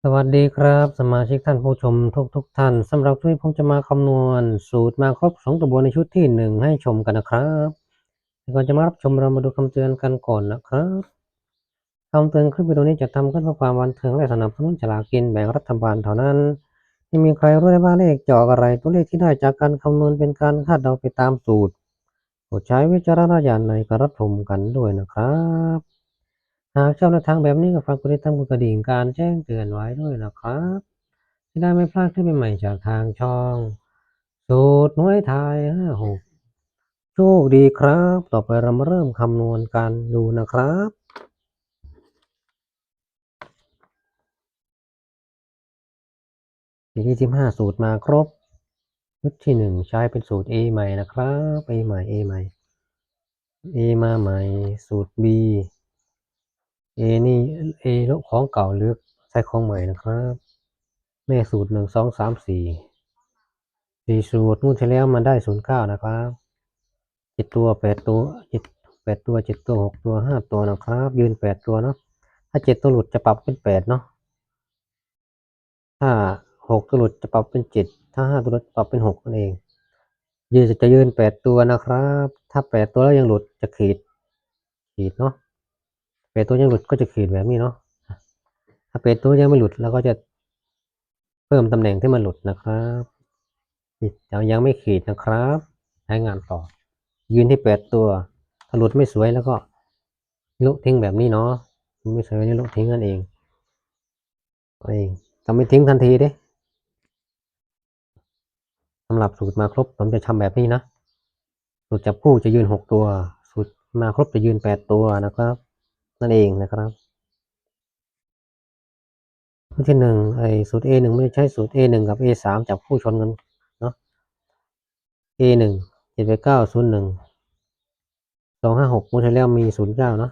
สวัสดีครับสมาชิกท่านผู้ชมทุกท่านสำหรับวันนี้ผมจะมาคำนวณสูตรมาครบ2ตัวบนในชุดที่1ให้ชมกันนะครับก่อนจะมารับชมเรามาดูคำเตือนกันก่อนนะครับคำเตือนคลิปวิดีโอนี้จะทำขึ้นเพื่อความบันเทิงและสนับสนุนฉลากกินแบ่งรัฐบาลเท่านั้นไม่มีใครรู้ได้ว่าเลขจะออกอะไรตัวเลขที่ได้จากการคำนวณเป็นการคาดเดาไปตามสูตรโปรดใช้วิจารณญาณในการรับชมกันด้วยนะครับหากชอบแนวทางแบบนี้ก็ฝากกดติดตามกดกระดิ่งการแจ้งเตือนไว้ด้วยนะครับจะได้ไม่พลาดคลิปใหม่ๆจากทางช่องสูตรหวยไทย56โชคดีครับต่อไปเรามาเริ่มคำนวณกันดูนะครับทีที่15สูตรมาครบชุดที่1ใช้เป็นสูตร A ใหม่นะครับ A ใหม่ A ใหม่ A มาใหม่สูตร B A นี่ A ลบของเก่าหรือใช้ของใหม่นะครับแม่สูตร1 2 3 4 4สูตรงวดที่แล้วมันได้09นะครับ7ตัว8ตัว8ตัว7ตัว6ตัว5ตัวนะครับยืน8ตัวเนาะถ้า7ตัวหลุดจะปรับเป็น8เนาะถ้า6ตัวหลุดจะปรับเป็น7ถ้า5ตัวหลุดปรับเป็น6นั่นเองจะยืน8ตัวนะครับถ้า8ตัวแล้วยังหลุดจะขีดเนาะ8ตัวยังหลุดก็จะขีดแบบนี้เนาะถ้า8ตัวยังไม่หลุดเราก็จะเพิ่มตำแหน่งที่มันหลุดนะครับยังไม่ขีดนะครับใช้งานต่อยืนที่8ตัวถ้าหลุดไม่สวยแล้วก็ลุทิ้งแบบนี้เนาะไม่สวยนี่ลุทิ้งนั่นเองทำไม่ทิ้งทันทีเด้สำหรับสูตรมาครบผมจะทำแบบนี้นะสูตรจับคู่จะยืน6ตัวสูตรมาครบจะยืน8ตัวนะครับนั่นเองนะครับข้อที่1สูตร A1 ไม่ได้ใช้สูตร A1 กับ A3 จับคู่ชนกันเนาะ A1 78901 256งวดที่แล้วมี09เนาะ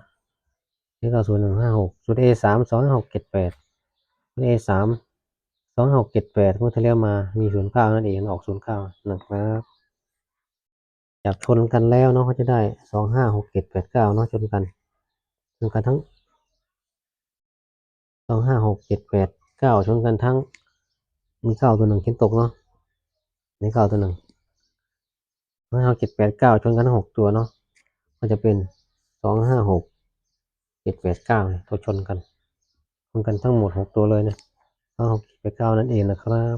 090156สูตร A3 25678สูตร A3 2678งวดที่แล้วมามี09นั่นเองออก09นะครับจับชนกันแล้วเนาะเขาจะได้256789เนาะชนกันทั้ง256789ชนกันทั้งมี9ตัวหนึ่งเขียนตกเนาะมี9ตัวหนึ่ง256789ชนกันทั้ง6ตัวเนาะก็จะเป็น256789ตัวชนกันทั้งหมด6ตัวเลยนะ266789นั่นเองนะครับ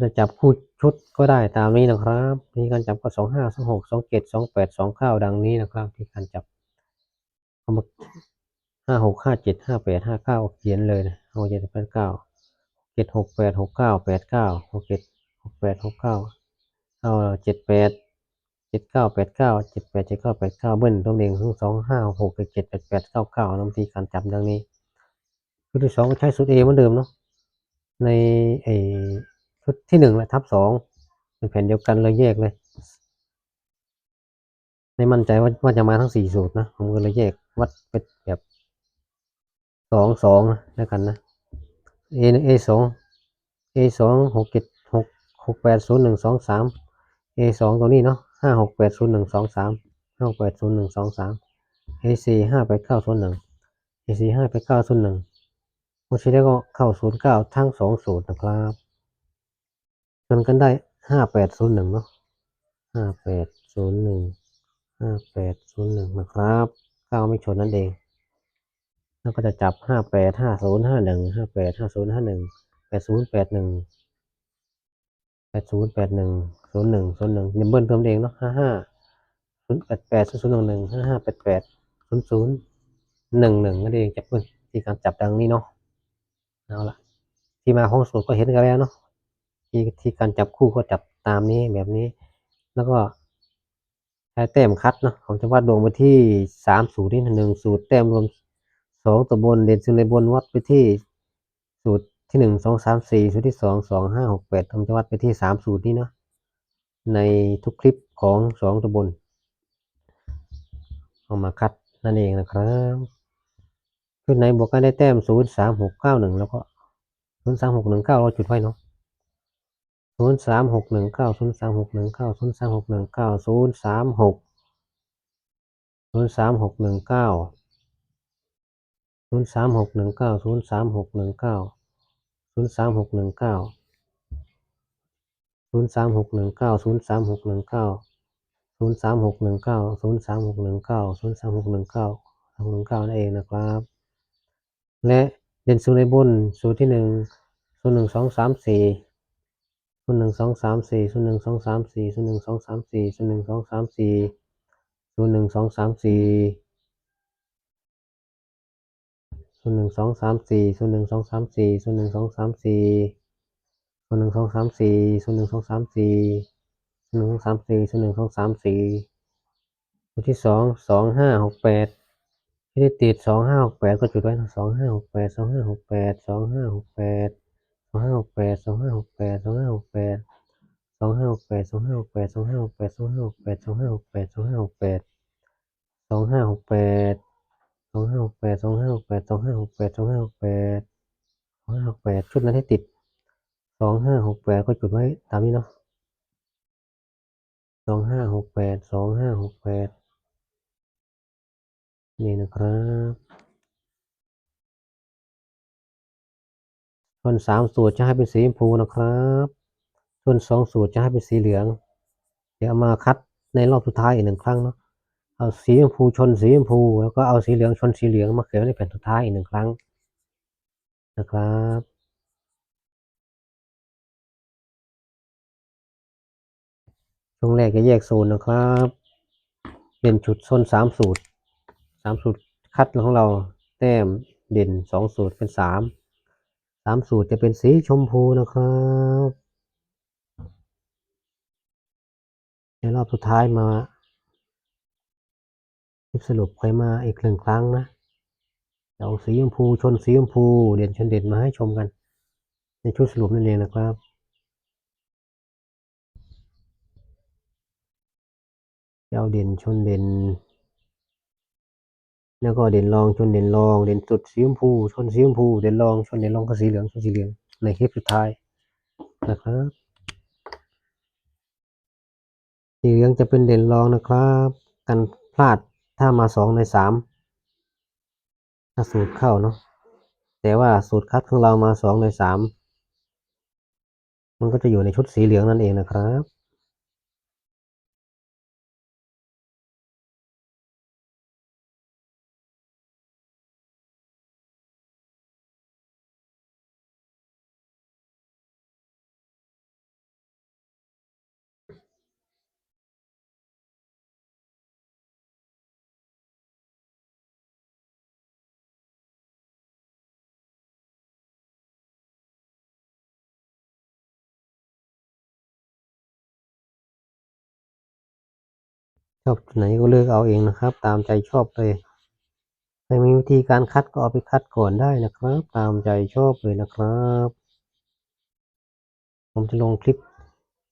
จะจับคู่ชุดก็ได้ตามนี้นะครับมีการจับก็25 26 27 28 29ดังนี้นะครับที่การจับเอามา56 57 58 59เขียนเลยนะ67 89 7 6 8 6 9 8 9 6 7 6 8 6 9เอา78 79 89 78 79 89เบิ้ลตัวเองทั้ง2 5 6 7 8 8 9 9น้ำทีการจับดังนี้ชุดที่2ก็ใช้สูตร A เหมือนเดิมเนาะในไอ้ชุดที่1และทับ2เป็นแผ่นเดียวกันเลยแยกเลยไม่มั่นใจว่าจะมาทั้ง4สูตรนะผมก็เลยแยกวัดเป็นแบบ2 2แล้วกันนะ A2 A2 6 7 6 6 8 0 1 2 3 A2 ตัวนี้เนาะ5 6 8 0 1 2 3 5 6 8 0 1 2 3 A4 5 8 9 0 1 A4 5 8 9 0 1เมื่อที่แล้วก็เข้า09ทั้ง2สูตรนะครับชนกันได้5801เนาะ5801 5801นะครับ9ไม่ชนนั่นเองแล้วก็จะจับ58 50 51 58 50 51 80 81 80 81 01 01อย่าเบิ้ลเพิ่มเองเนาะ55 088 0011 55 88 00 11นั่นเองจับเบิ้ลที่การจับดังนี้เนาะเอาละที่มาของสูตรก็เห็นกันแล้วเนาะที่การจับคู่ก็จับตามนี้แบบนี้แล้วก็ใช้แต้มคัดเนาะผมจะวัดดวงไปที่3สูตรนี่1สูตรแต้มรวม2ตัวบนเด่นสุดในบนวัดไปที่สูตรที่1 2 3 4สูตรที่2 2 5 6 8ผมจะวัดไปที่3สูตรนี้เนาะในทุกคลิปของ2ตัวบนเอามาคัดนั่นเองนะครับชุดไหนบวกกันได้แต้ม03691แล้วก็03619เราจุดไว้เนาะ03619 03619 03619 036 03619 03619 03619 03619 03619 03619 03619 03619 03619 319นั่นเองนะครับและเด่นสูตรในบนสูตรที่1 01234 01234 01234 01234 01234 01234 01234 01234 01234 01234 01234 01234 01234ตัวที่2 2568ที่ได้ติด2568ก็จุดไว้นะ2568 2568 2568 2568 2568 2568 2568 2568 2568 2568 2568 2568 2568 2568 2568 2568 2568 2568ชุดนั้นให้ติด2568ก็จุดไว้ตามนี้เนาะ2568 2568นี่นะครับส่วน3สูตรจะให้เป็นสีชมพูนะครับส่วน2สูตรจะให้เป็นสีเหลืองเดี๋ยวเอามาคัดในรอบสุดท้ายอีก1ครั้งเนาะเอาสีชมพูชนสีชมพูแล้วก็เอาสีเหลืองชนสีเหลืองมาเขียนในแผ่นสุดท้ายอีก1ครั้งนะครับช่วงแรกจะแยกโซนนะครับเด่นจุดโซน3สูตร3สูตรคัดของเราแต้มเด่น2สูตรเป็น3สูตรจะเป็นสีชมพูนะครับในรอบสุดท้ายมาคลิปสรุปค่อยมาอีก1ครั้งนะเอาสีชมพูชนสีชมพูเด่นชนเด่นมาให้ชมกันในชุดสรุปนั่นเองนะครับเอาเด่นชนเด่นแล้วก็เด่นรองชนเด่นรองเด่นสุดสีชมพูชนสีชมพูเด่นรองชนเด่นรองก็สีเหลืองชนสีเหลืองในคลิปสุดท้ายนะครับสีเหลืองจะเป็นเด่นรองนะครับกันพลาดถ้ามา2ใน3ถ้าสูตรเข้าเนาะแต่ว่าสูตรคัดของเรามา2ใน3มันก็จะอยู่ในชุดสีเหลืองนั่นเองนะครับชอบไหนก็เลือกเอาเองนะครับตามใจชอบเลยใครมีวิธีการคัดก็เอาไปคัดก่อนได้นะครับตามใจชอบเลยนะครับผมจะลงคลิป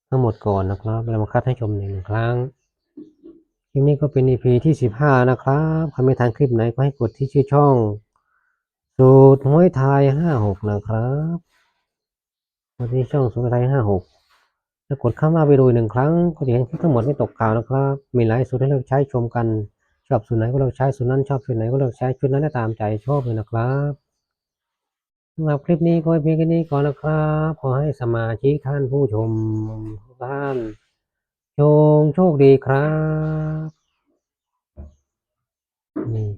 ทั้งหมดก่อนนะครับแล้วมาคัดให้ชม1ครั้งคลิปนี้ก็เป็น EP ที่15นะครับใครไม่ทันคลิปไหนก็ให้กดที่ชื่อช่องสูตรหวยไทย56นะครับกดที่ช่องสูตรหวยไทย56แล้วกดเข้ามาไปดู1ครั้งก็จะเห็นคลิปทั้งหมดไม่ตกข่าวนะครับมีหลายสูตรให้เลือกใช้ชมกันชอบสูตรไหนก็เลือกใช้สูตรนั้นชอบสูตรไหนก็เลือกใช้ชุดนั้นได้ตามใจชอบเลยนะครับสำหรับคลิปนี้ก็เพียงแค่นี้ก่อนนะครับขอให้สมาชิกท่านผู้ชมทุกท่านโชคดีครับนี่